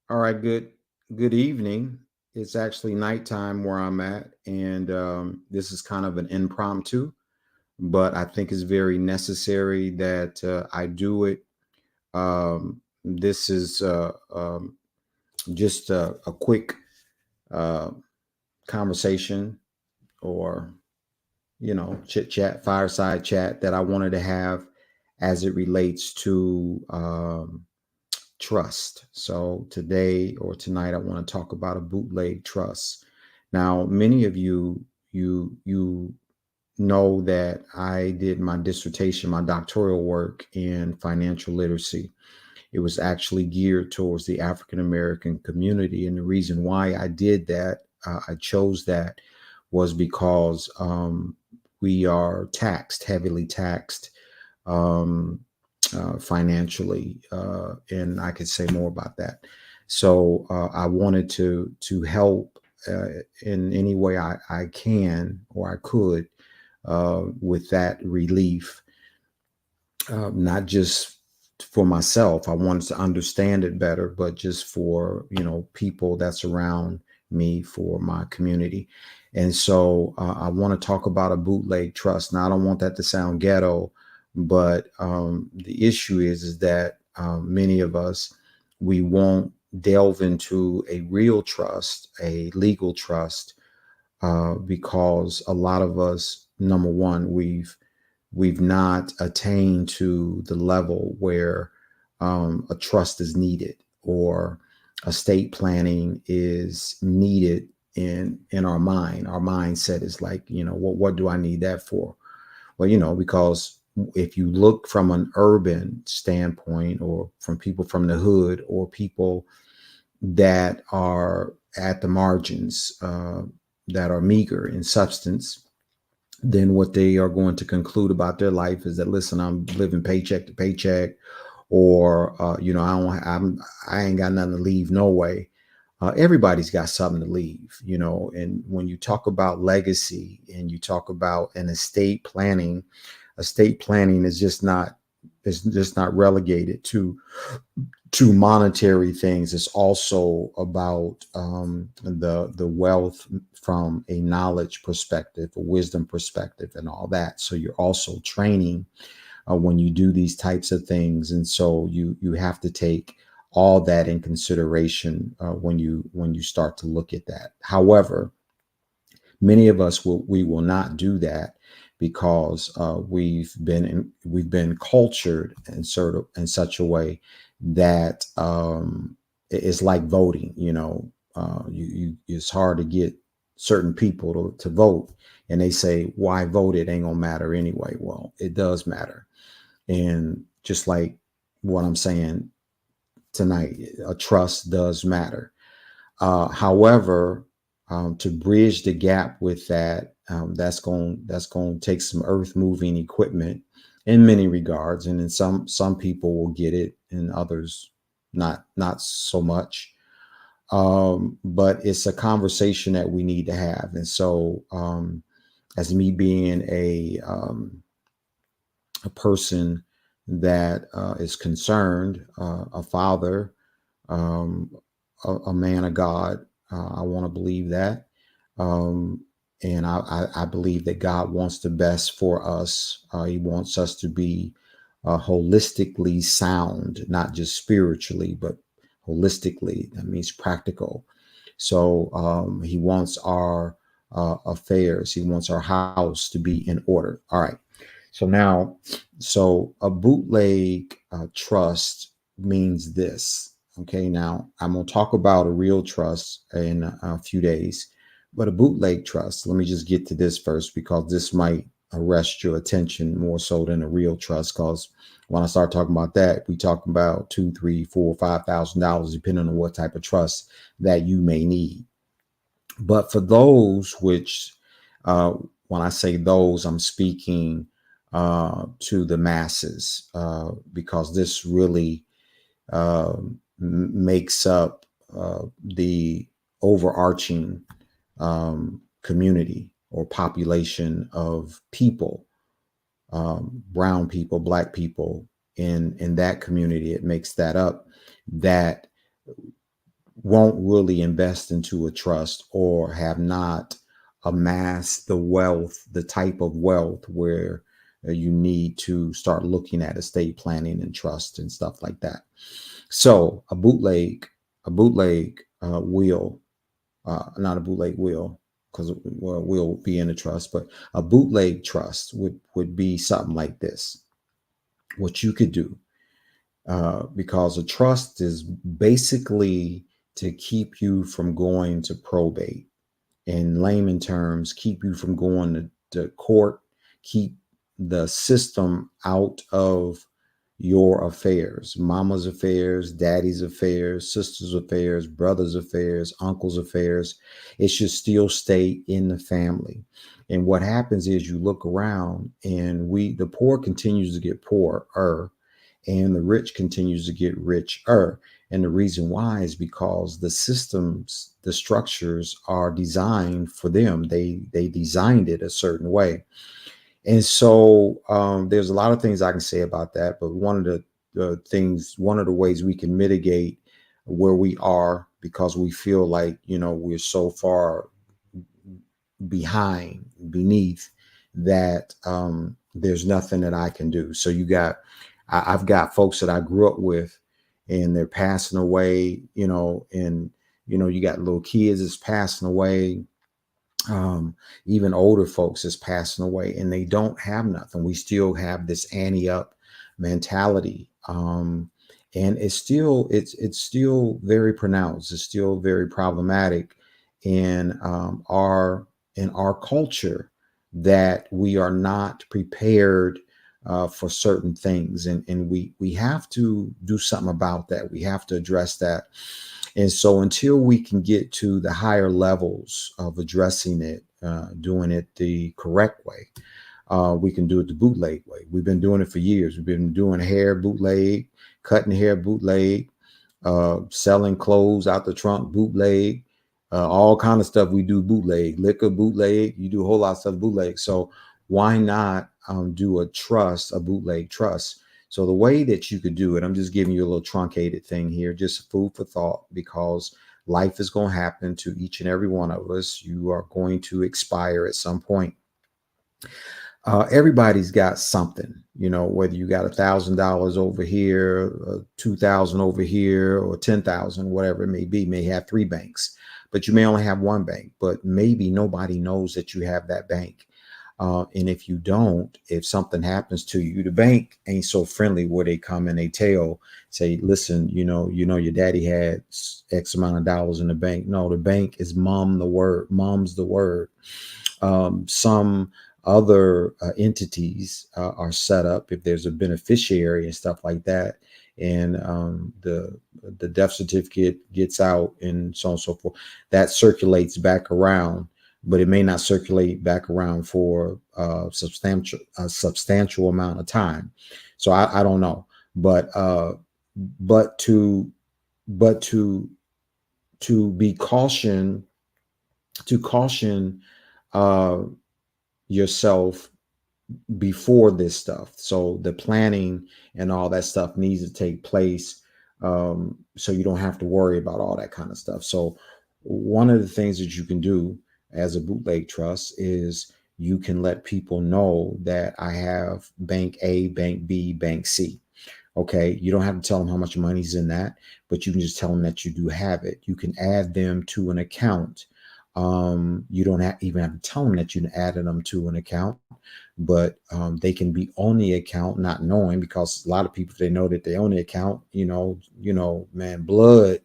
All right, good evening. It's actually nighttime where I'm at, and this is kind of an impromptu, but I think it's very necessary that I do it. This is just a quick uh, conversation, or chit chat, fireside chat that I wanted to have as it relates to trust. So today or tonight, I want to talk about a bootleg trust. Now, many of you know that I did my dissertation, my doctoral work in financial literacy. It was actually geared towards the African American community, and the reason why I did that, I chose that, was because we are taxed, heavily taxed, um, financially, and I could say more about that. So I wanted to help in any way I can or I could with that relief, not just for myself. I wanted to understand it better, but just for people that's around me, for my community. And so I want to talk about a bootleg trust. Now, I don't want that to sound ghetto, but the issue is that many of us, we won't delve into a real trust, a legal trust, because a lot of us, number one, we've not attained to the level where a trust is needed, or estate planning is needed in our mind. Our mindset is like, what do I need that for? Well, because if you look from an urban standpoint, or from people from the hood, or people that are at the margins, that are meager in substance, then what they are going to conclude about their life is that, listen, I'm living paycheck to paycheck, or I ain't got nothing to leave, no way. Everybody's got something to leave, and when you talk about legacy and you talk about an estate planning is just not relegated to monetary things. It's also about the wealth from a knowledge perspective, a wisdom perspective, and all that. So you're also training when you do these types of things, and so you have to take all that in consideration when you start to look at that. However, many of us we will not do that, because we've been cultured in such a way that it's like voting. It's hard to get certain people to vote, and they say, why vote? It ain't gonna matter anyway. Well, it does matter. And just like what I'm saying tonight, a trust does matter. However, to bridge the gap with that, that's going to take some earth moving equipment in many regards, and then some people will get it, and others not so much. But it's a conversation that we need to have, and so as me being a person that is concerned, a father, um, a man of God. I want to believe that. Um, and I believe that God wants the best for us. He wants us to be holistically sound, not just spiritually, but holistically. That means practical. So he wants our affairs, he wants our house to be in order. All right. So a bootleg trust means this. Okay, now I'm going to talk about a real trust in a few days, but a bootleg trust, let me just get to this first, because this might arrest your attention more so than a real trust. Because when I start talking about that, we talk about two, three, four, $5,000, depending on what type of trust that you may need. But for those which, uh, when I say those, I'm speaking to the masses, because this really makes up the overarching community or population of people, brown people, black people in that community. It makes that up. That won't really invest into a trust or have not amassed the wealth, the type of wealth where you need to start looking at estate planning and trust and stuff like that. So a bootleg will, not a bootleg will, because will be in a trust, but a bootleg trust would be something like this. What you could do, because a trust is basically to keep you from going to probate. In layman terms, keep you from going to court, keep the system out of your affairs, mama's affairs, daddy's affairs, sister's affairs, brother's affairs, uncle's affairs. It should still stay in the family. And what happens is you look around and the poor continues to get poorer and the rich continues to get richer. And the reason why is because the systems, the structures are designed for them. They designed it a certain way. And so there's a lot of things I can say about that. But one of the ways we can mitigate where we are, because we feel like, we're so far beneath that there's nothing that I can do. So I've got folks that I grew up with and they're passing away, and, you got little kids that's passing away, even older folks is passing away and they don't have nothing. We still have this ante up mentality. And it's still very pronounced. It's still very problematic in our culture, that we are not prepared for certain things, and we have to do something about that. We have to address that. And so until we can get to the higher levels of addressing it, doing it the correct way, we can do it the bootleg way. We've been doing it for years. We've been doing hair bootleg, cutting hair bootleg, selling clothes out the trunk bootleg, all kind of stuff we do bootleg, liquor bootleg. You do a whole lot of stuff bootleg. So why not do a bootleg trust? So the way that you could do it, I'm just giving you a little truncated thing here, just food for thought, because life is going to happen to each and every one of us. You are going to expire at some point. Everybody's got something, whether you got $1,000 over here, 2,000 over here, or 10,000, whatever it may be. May have three banks, but you may only have one bank. But maybe nobody knows that you have that bank. And if you don't, if something happens to you, the bank ain't so friendly where they come and they say, listen, your daddy had X amount of dollars in the bank. No, the bank is mom's the word. Some other entities are set up if there's a beneficiary and stuff like that. And the death certificate gets out and so on and so forth. That circulates back around, but it may not circulate back around for a substantial amount of time. So I don't know, but to be caution yourself before this stuff. So the planning and all that stuff needs to take place, so you don't have to worry about all that kind of stuff. So one of the things that you can do as a bootleg trust is you can let people know that I have bank A, bank B, bank C. Okay, you don't have to tell them how much money's in that, but you can just tell them that you do have it. You can add them to an account. You don't even have to tell them that you added them to an account, but they can be on the account not knowing, because a lot of people, if they know that they own the account, man, blood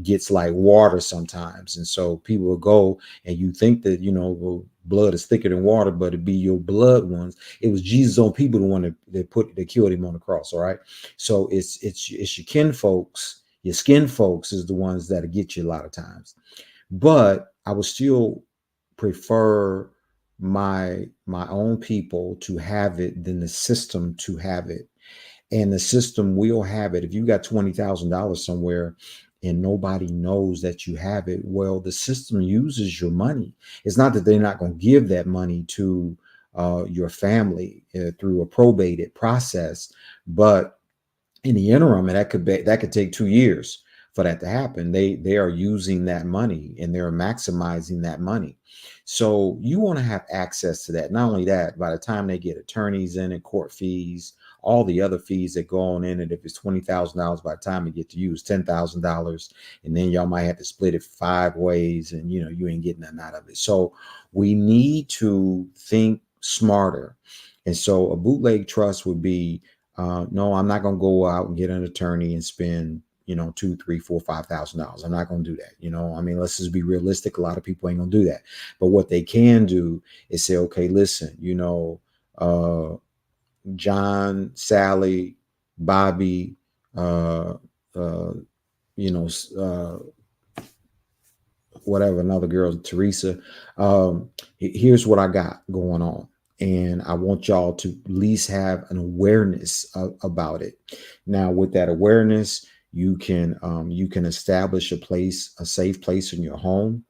gets like water sometimes. And so people will go and you think that, well, blood is thicker than water, but it'd be your blood ones. It was Jesus' own people, the one that killed him on the cross. All right. So it's your kin folks, your skin folks is the ones that get you a lot of times. But I would still prefer my own people to have it than the system to have it. And the system will have it. If you got $20,000 somewhere and nobody knows that you have it, well, the system uses your money. It's not that they're not going to give that money to your family through a probated process, but in the interim, and that could take 2 years for that to happen. They are using that money and they're maximizing that money. So you want to have access to that. Not only that, by the time they get attorneys in and court fees, all the other fees that go on in it, if it's $20,000, by the time you get to use $10,000, and then y'all might have to split it 5 ways, and you ain't getting nothing out of it. So we need to think smarter. And so a bootleg trust would be, no, I'm not going to go out and get an attorney and spend, two, three, four, $5,000. I'm not going to do that. I mean, let's just be realistic. A lot of people ain't going to do that. But what they can do is say, okay, listen, John, Sally, Bobby, uh, uh, you know, uh, whatever, another girl, Teresa. Here's what I got going on. And I want y'all to at least have an awareness about it. Now, with that awareness, you can establish a safe place in your home.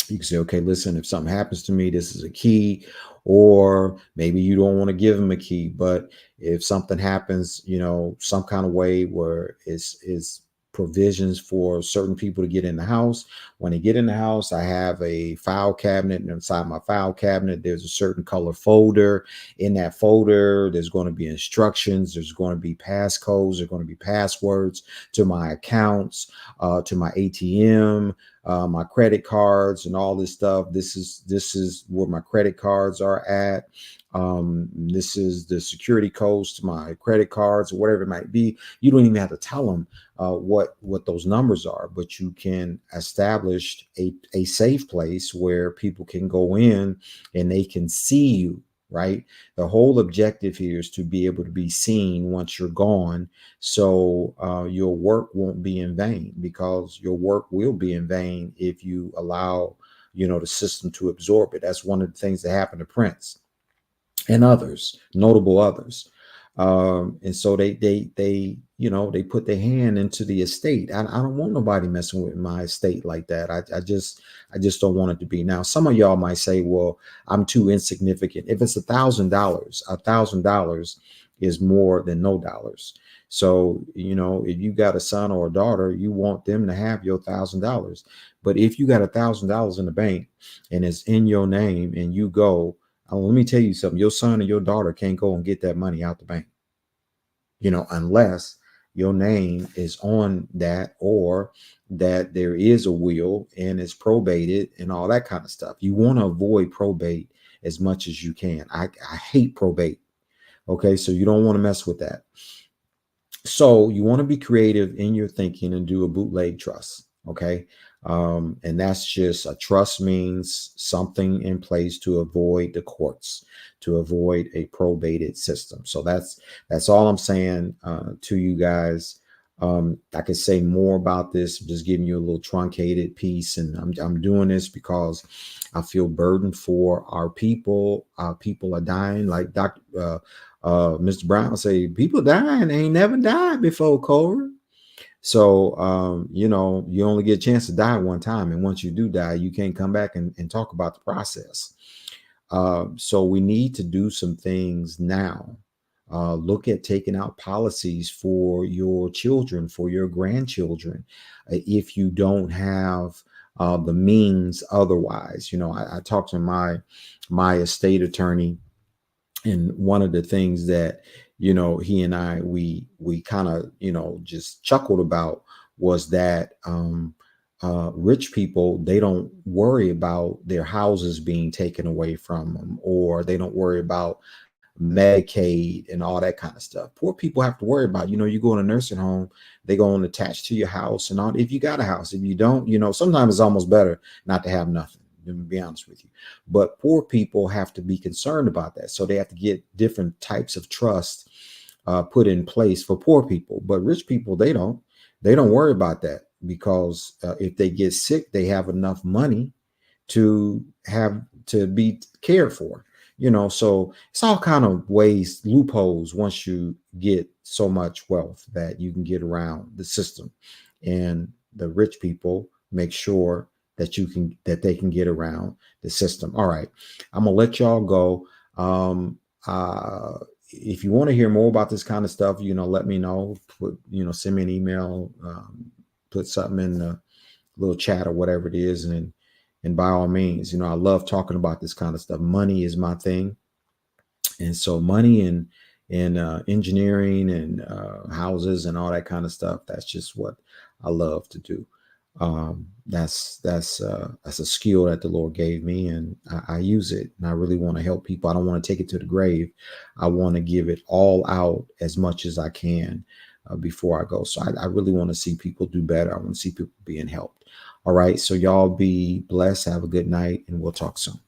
You can say, okay, listen, if something happens to me, this is a key. Or maybe you don't want to give them a key, but if something happens, some kind of way where it's provisions for certain people to get in the house. When they get in the house, I have a file cabinet, and inside my file cabinet, there's a certain color folder. In that folder, there's going to be instructions. There's going to be passcodes. There's going to be passwords to my accounts, to my ATM, my credit cards, and all this stuff. This is where my credit cards are at. This is the security codes to my credit cards, or whatever it might be. You don't even have to tell them what those numbers are, but you can establish a safe place where people can go in and they can see you. Right. The whole objective here is to be able to be seen once you're gone. So your work won't be in vain, because your work will be in vain if you allow, the system to absorb it. That's one of the things that happened to Prince and others, notable others. And so they put their hand into the estate. I don't want nobody messing with my estate like that. I just don't want it to be. Now, some of y'all might say, well, I'm too insignificant. If it's $1,000 is more than no dollars. So, if you got a son or a daughter, you want them to have your $1,000. But if you got $1,000 in the bank and it's in your name and you go, let me tell you something, your son or your daughter can't go and get that money out the bank, unless your name is on that, or that there is a will and it's probated and all that kind of stuff. You want to avoid probate as much as you can. I hate probate. Okay, so you don't want to mess with that. So you want to be creative in your thinking and do a bootleg trust. Okay. And that's just a trust means something in place to avoid the courts, to avoid a probated system. So that's all I'm saying to you guys. I could say more about this. I'm just giving you a little truncated piece, and I'm doing this because I feel burdened for our people. Our people are dying, like Mr. Brown say, people dying, they ain't never died before, Cora. So, you only get a chance to die one time. And once you do die, you can't come back and talk about the process. So we need to do some things now. Look at taking out policies for your children, for your grandchildren, if you don't have the means otherwise. I talked to my estate attorney, and one of the things that he and I we kind of just chuckled about was that rich people, they don't worry about their houses being taken away from them, or they don't worry about Medicaid and all that kind of stuff. Poor people have to worry about, you go in a nursing home, they go on attached to your house and all. If you got a house, if you don't, sometimes it's almost better not to have nothing, to be honest with you. But poor people have to be concerned about that. So they have to get different types of trust put in place for poor people. But rich people, they don't worry about that, because if they get sick, they have enough money to be cared for. So it's all kind of ways, loopholes, once you get so much wealth that you can get around the system. And the rich people make sure that they can get around the system. All right, I'm gonna let y'all go. If you want to hear more about this kind of stuff, let me know. Send me an email. put something in the little chat or whatever it is. And by all means, I love talking about this kind of stuff. Money is my thing. And so money and engineering and houses and all that kind of stuff, that's just what I love to do. That's a skill that the Lord gave me, and I use it, and I really want to help people. I don't want to take it to the grave. I want to give it all out as much as I can before I go. So I really want to see people do better. I want to see people being helped. All right, so y'all be blessed, have a good night, and we'll talk soon.